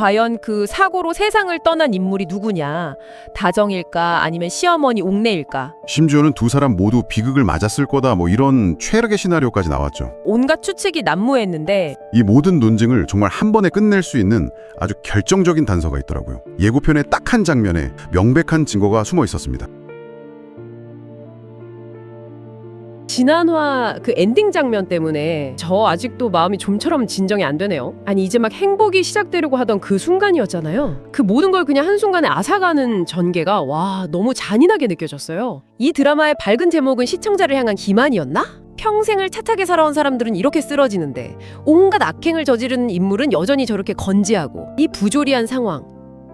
과연 그 사고로 세상을 떠난 인물이 누구냐? 다정일까? 아니면 시어머니 옥내일까? 심지어는 두 사람 모두 비극을 맞았을 거다 이런 최악의 시나리오까지 나왔죠. 온갖 추측이 난무했는데 이 모든 논쟁을 정말 한 번에 끝낼 수 있는 아주 결정적인 단서가 있더라고요. 예고편의 딱 한 장면에 명백한 증거가 숨어 있었습니다. 지난화 그 엔딩 장면 때문에 저 아직도 마음이 좀처럼 진정이 안 되네요. 아니 이제 막 행복이 시작되려고 하던 그 순간이었잖아요. 그 모든 걸 그냥 한순간에 앗아가는 전개가 와 너무 잔인하게 느껴졌어요. 이 드라마의 밝은 제목은 시청자를 향한 기만이었나? 평생을 차차게 살아온 사람들은 이렇게 쓰러지는데 온갖 악행을 저지르는 인물은 여전히 저렇게 건재하고 이 부조리한 상황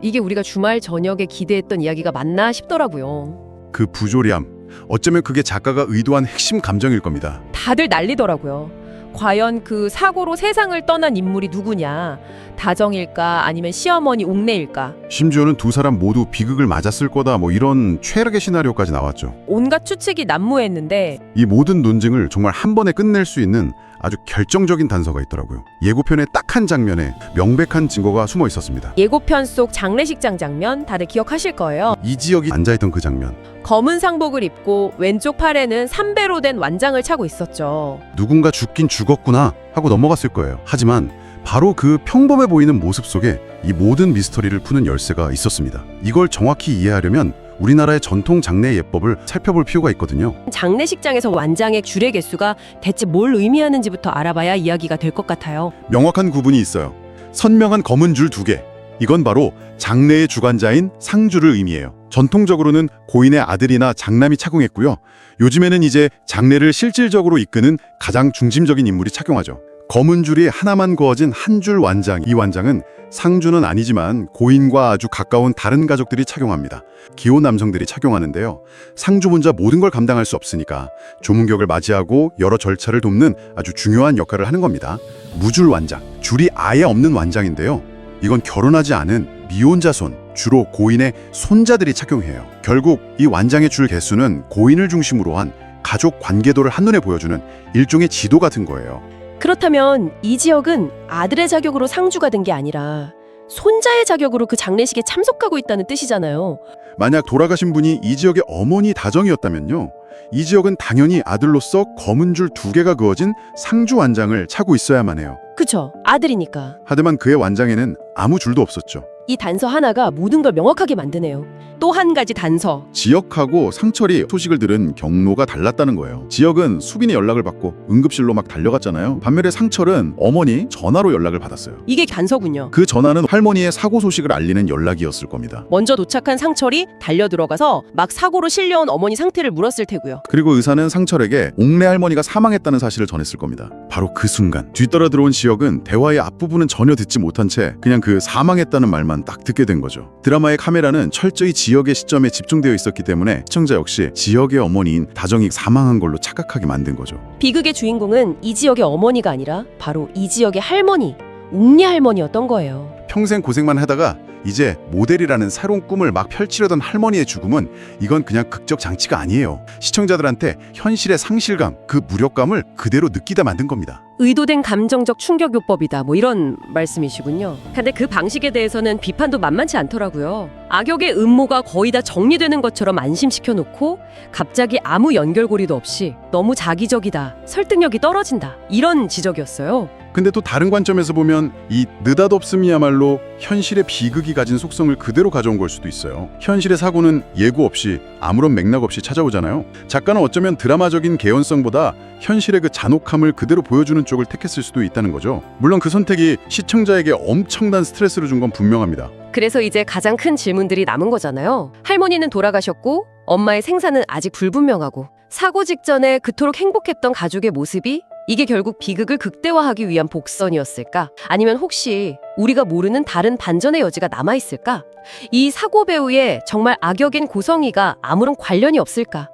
이게 우리가 주말 저녁에 기대했던 이야기가 맞나 싶더라고요. 그 부조리함, 어쩌면 그게 작가가 의도한 핵심 감정일 겁니다. 다들 난리더라고요. 과연 그 사고로 세상을 떠난 인물이 누구냐? 다정일까? 아니면 시어머니 옥내일까? 심지어는 두 사람 모두 비극을 맞았을 거다 이런 최악의 시나리오까지 나왔죠. 온갖 추측이 난무했는데 이 모든 논쟁을 정말 한 번에 끝낼 수 있는 아주 결정적인 단서가 있더라고요. 예고편의 딱 한 장면에 명백한 증거가 숨어 있었습니다. 예고편 속 장례식장 장면 다들 기억하실 거예요. 이지혁이 앉아있던 그 장면. 검은 상복을 입고 왼쪽 팔에는 3배로 된 완장을 차고 있었죠. 누군가 죽긴 죽었구나 하고 넘어갔을 거예요. 하지만 바로 그 평범해 보이는 모습 속에 이 모든 미스터리를 푸는 열쇠가 있었습니다. 이걸 정확히 이해하려면 우리나라의 전통 장례 예법을 살펴볼 필요가 있거든요. 장례식장에서 완장의 줄의 개수가 대체 뭘 의미하는지부터 알아봐야 이야기가 될 것 같아요. 명확한 구분이 있어요. 선명한 검은 줄 2개. 이건 바로 장례의 주관자인 상주를 의미해요. 전통적으로는 고인의 아들이나 장남이 착용했고요. 요즘에는 이제 장례를 실질적으로 이끄는 가장 중심적인 인물이 착용하죠. 검은 줄이 하나만 그어진 한 줄 완장. 이 완장은 상주는 아니지만 고인과 아주 가까운 다른 가족들이 착용합니다. 기혼 남성들이 착용하는데요. 상주분자 모든 걸 감당할 수 없으니까 조문격을 맞이하고 여러 절차를 돕는 아주 중요한 역할을 하는 겁니다. 무줄 완장, 줄이 아예 없는 완장인데요. 이건 결혼하지 않은 미혼자 손, 주로 고인의 손자들이 착용해요. 결국 이 완장의 줄 개수는 고인을 중심으로 한 가족 관계도를 한눈에 보여주는 일종의 지도 같은 거예요. 그렇다면 이지혁은 아들의 자격으로 상주가 된 게 아니라 손자의 자격으로 그 장례식에 참석하고 있다는 뜻이잖아요. 만약 돌아가신 분이 이지혁의 어머니 다정이었다면요. 이지혁은 당연히 아들로서 검은 줄 2개가 그어진 상주 완장을 차고 있어야만 해요. 그쵸, 아들이니까. 하지만 그의 완장에는 아무 줄도 없었죠. 이 단서 하나가 모든 걸 명확하게 만드네요. 또 한 가지 단서. 지혁하고 상철이 소식을 들은 경로가 달랐다는 거예요. 지혁은 수빈의 연락을 받고 응급실로 막 달려갔잖아요. 반면에 상철은 어머니 전화로 연락을 받았어요. 이게 단서군요. 그 전화는 할머니의 사고 소식을 알리는 연락이었을 겁니다. 먼저 도착한 상철이 달려 들어가서 막 사고로 실려온 어머니 상태를 물었을 테고요. 그리고 의사는 상철에게 옥내 할머니가 사망했다는 사실을 전했을 겁니다. 바로 그 순간 뒤따라 들어온 지혁은 대화의 앞부분은 전혀 듣지 못한 채 그냥 그 사망했다는 말만 딱 듣게 된 거죠. 드라마의 카메라는 철저히 지혁의 시점에 집중되어 있었기 때문에 시청자 역시 지혁의 어머니인 다정이 사망한 걸로 착각하게 만든 거죠. 비극의 주인공은 이지혁의 어머니가 아니라 바로 이지혁의 할머니, 옥내 할머니였던 거예요. 평생 고생만 하다가 이제 모델이라는 새로운 꿈을 막 펼치려던 할머니의 죽음은 이건 그냥 극적 장치가 아니에요. 시청자들한테 현실의 상실감, 그 무력감을 그대로 느끼다 만든 겁니다. 의도된 감정적 충격요법이다 이런 말씀이시군요. 근데 그 방식에 대해서는 비판도 만만치 않더라고요. 악역의 음모가 거의 다 정리되는 것처럼 안심시켜놓고 갑자기 아무 연결고리도 없이 너무 자기적이다, 설득력이 떨어진다 이런 지적이었어요. 근데 또 다른 관점에서 보면 이 느닷없음이야말로 현실의 비극이 가진 속성을 그대로 가져온 걸 수도 있어요. 현실의 사고는 예고 없이 아무런 맥락 없이 찾아오잖아요. 작가는 어쩌면 드라마적인 개연성보다 현실의 그 잔혹함을 그대로 보여주는 쪽을 택했을 수도 있다는 거죠. 물론 그 선택이 시청자에게 엄청난 스트레스를 준 건 분명합니다. 그래서 이제 가장 큰 질문들이 남은 거잖아요. 할머니는 돌아가셨고 엄마의 생사는 아직 불분명하고 사고 직전에 그토록 행복했던 가족의 모습이 이게 결국 비극을 극대화하기 위한 복선이었을까? 아니면 혹시 우리가 모르는 다른 반전의 여지가 남아있을까? 이 사고 배우의 정말 악역인 고성희가 아무런 관련이 없을까?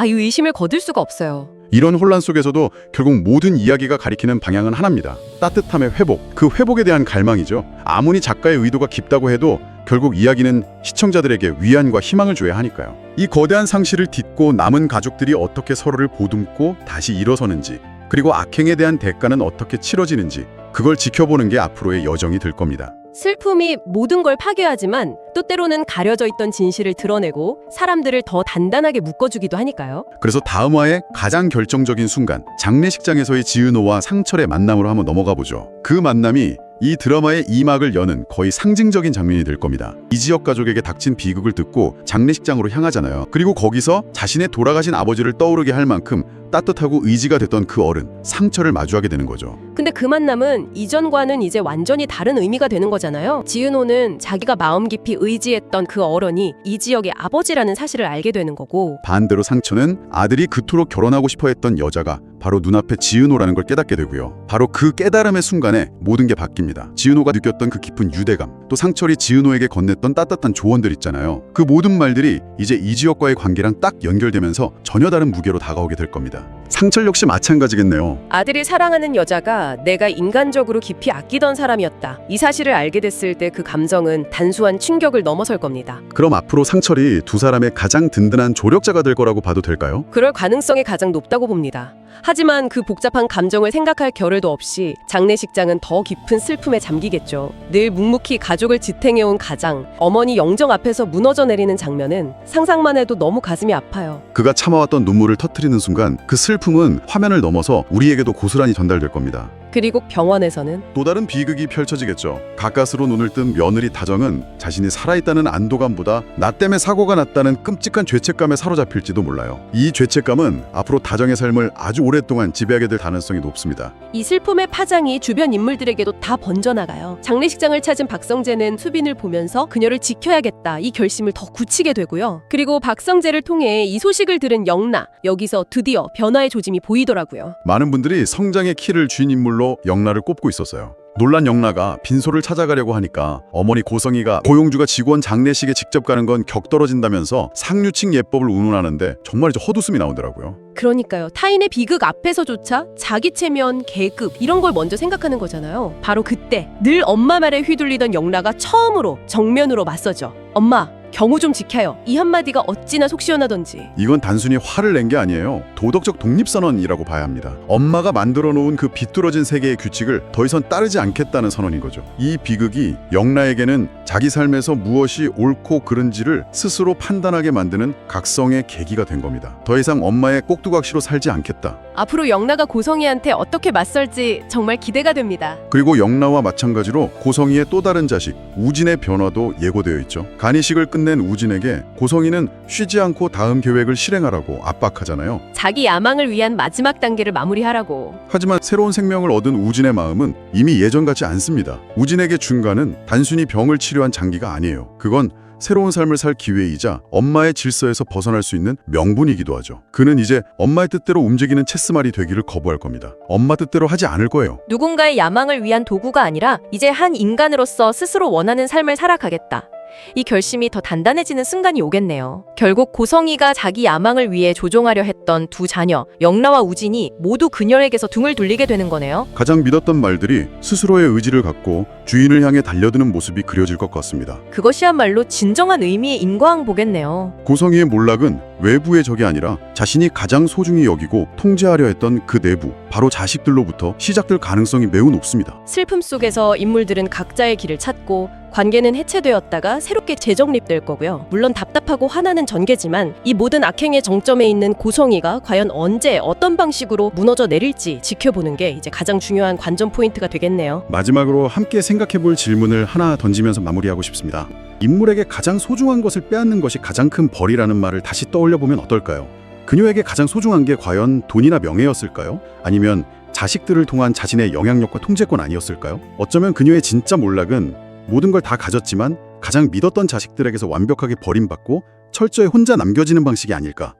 이 의심을 거둘 수가 없어요. 이런 혼란 속에서도 결국 모든 이야기가 가리키는 방향은 하나입니다. 따뜻함의 회복, 그 회복에 대한 갈망이죠. 아무리 작가의 의도가 깊다고 해도 결국 이야기는 시청자들에게 위안과 희망을 줘야 하니까요. 이 거대한 상실을 딛고 남은 가족들이 어떻게 서로를 보듬고 다시 일어서는지, 그리고 악행에 대한 대가는 어떻게 치러지는지, 그걸 지켜보는 게 앞으로의 여정이 될 겁니다. 슬픔이 모든 걸 파괴하지만 또 때로는 가려져 있던 진실을 드러내고 사람들을 더 단단하게 묶어주기도 하니까요. 그래서 다음 화의 가장 결정적인 순간, 장례식장에서의 지은호와 상철의 만남으로 한번 넘어가 보죠. 그 만남이 이 드라마의 이막을 여는 거의 상징적인 장면이 될 겁니다. 이지혁 가족에게 닥친 비극을 듣고 장례식장으로 향하잖아요. 그리고 거기서 자신의 돌아가신 아버지를 떠오르게 할 만큼 따뜻하고 의지가 됐던 그 어른, 상철을 마주하게 되는 거죠. 근데 그 만남은 이전과는 이제 완전히 다른 의미가 되는 거잖아요. 지은호는 자기가 마음 깊이 의지했던 그 어른이 이지혁의 아버지라는 사실을 알게 되는 거고, 반대로 상철은 아들이 그토록 결혼하고 싶어 했던 여자가 바로 눈앞에 지은호라는 걸 깨닫게 되고요. 바로 그 깨달음의 순간에 모든 게 바뀝니다. 지은호가 느꼈던 그 깊은 유대감, 또 상철이 지은호에게 건넸던 따뜻한 조언들 있잖아요. 그 모든 말들이 이제 이지혁과의 관계랑 딱 연결되면서 전혀 다른 무게로 다가오게 될 겁니다. 상철 역시 마찬가지겠네요. 아들이 사랑하는 여자가 내가 인간적으로 깊이 아끼던 사람이었다. 이 사실을 알게 됐을 때 그 감정은 단순한 충격을 넘어설 겁니다. 그럼 앞으로 상철이 두 사람의 가장 든든한 조력자가 될 거라고 봐도 될까요? 그럴 가능성이 가장 높다고 봅니다. 하지만 그 복잡한 감정을 생각할 겨를도 없이 장례식장은 더 깊은 슬픔에 잠기겠죠. 늘 묵묵히 가족을 지탱해온 가장, 어머니 영정 앞에서 무너져 내리는 장면은 상상만 해도 너무 가슴이 아파요. 그가 참아왔던 눈물을 터뜨리는 순간 그 슬픔은 화면을 넘어서 우리에게도 고스란히 전달될 겁니다. 그리고 병원에서는 또 다른 비극이 펼쳐지겠죠. 가까스로 눈을 뜬 며느리 다정은 자신이 살아있다는 안도감보다 나 때문에 사고가 났다는 끔찍한 죄책감에 사로잡힐지도 몰라요. 이 죄책감은 앞으로 다정의 삶을 아주 오랫동안 지배하게 될 가능성이 높습니다. 이 슬픔의 파장이 주변 인물들에게도 다 번져나가요. 장례식장을 찾은 박성재는 수빈을 보면서 그녀를 지켜야겠다 이 결심을 더 굳히게 되고요. 그리고 박성재를 통해 이 소식을 들은 영나, 여기서 드디어 변화의 조짐이 보이더라고요. 많은 분들이 성장의 키를 쥔 인물로 영나를 꼽고 있었어요. 놀란 영나가 빈소를 찾아가려고 하니까 어머니 고성이가 고용주가 직원 장례식에 직접 가는 건 격떨어진다면서 상류층 예법을 운운하는데 정말 헛웃음이 나오더라고요. 그러니까요. 타인의 비극 앞에서조차 자기 체면, 계급 이런 걸 먼저 생각하는 거잖아요. 바로 그때 늘 엄마 말에 휘둘리던 영나가 처음으로 정면으로 맞서죠. 엄마, 경우 좀 지켜요. 이 한마디가 어찌나 속 시원하던지. 이건 단순히 화를 낸 게 아니에요. 도덕적 독립선언이라고 봐야 합니다. 엄마가 만들어 놓은 그 비뚤어진 세계의 규칙을 더 이상 따르지 않겠다는 선언인 거죠. 이 비극이 영나에게는 자기 삶에서 무엇이 옳고 그른지를 스스로 판단하게 만드는 각성의 계기가 된 겁니다. 더 이상 엄마의 꼭두각시로 살지 않겠다. 앞으로 영나가 고성이한테 어떻게 맞설지 정말 기대가 됩니다. 그리고 영나와 마찬가지로 고성이의 또 다른 자식 우진의 변화도 예고되어 있죠. 간이식을 끝낸 우진에게 고성이는 쉬지 않고 다음 계획을 실행하라고 압박하잖아요. 자기 야망을 위한 마지막 단계를 마무리하라고. 하지만 새로운 생명을 얻은 우진의 마음은 이미 예전 같지 않습니다. 우진에게 준가는 단순히 병을 치료한 장기가 아니에요. 그건 새로운 삶을 살 기회이자 엄마의 질서에서 벗어날 수 있는 명분이기도 하죠. 그는 이제 엄마의 뜻대로 움직이는 체스말이 되기를 거부할 겁니다. 엄마 뜻대로 하지 않을 거예요. 누군가의 야망을 위한 도구가 아니라 이제 한 인간으로서 스스로 원하는 삶을 살아가겠다. 이 결심이 더 단단해지는 순간이 오겠네요. 결국 고성이가 자기 야망을 위해 조종하려 했던 두 자녀, 영나와 우진이 모두 그녀에게서 등을 돌리게 되는 거네요. 가장 믿었던 말들이 스스로의 의지를 갖고 주인을 향해 달려드는 모습이 그려질 것 같습니다. 그것이야말로 진정한 의미의 인과응보겠네요. 고성이의 몰락은 외부의 적이 아니라 자신이 가장 소중히 여기고 통제하려 했던 그 내부, 바로 자식들로부터 시작될 가능성이 매우 높습니다. 슬픔 속에서 인물들은 각자의 길을 찾고 관계는 해체되었다가 새롭게 재정립될 거고요. 물론 답답하고 화나는 전개지만 이 모든 악행의 정점에 있는 고성이가 과연 언제 어떤 방식으로 무너져 내릴지 지켜보는 게 이제 가장 중요한 관전 포인트가 되겠네요. 마지막으로 함께 생각해볼 질문을 하나 던지면서 마무리하고 싶습니다. 인물에게 가장 소중한 것을 빼앗는 것이 가장 큰 벌이라는 말을 다시 떠올려보면 어떨까요? 그녀에게 가장 소중한 게 과연 돈이나 명예였을까요? 아니면 자식들을 통한 자신의 영향력과 통제권 아니었을까요? 어쩌면 그녀의 진짜 몰락은 모든 걸 다 가졌지만 가장 믿었던 자식들에게서 완벽하게 버림받고 철저히 혼자 남겨지는 방식이 아닐까.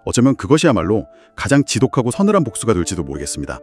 어쩌면 그것이야말로 가장 지독하고 서늘한 복수가 될지도 모르겠습니다.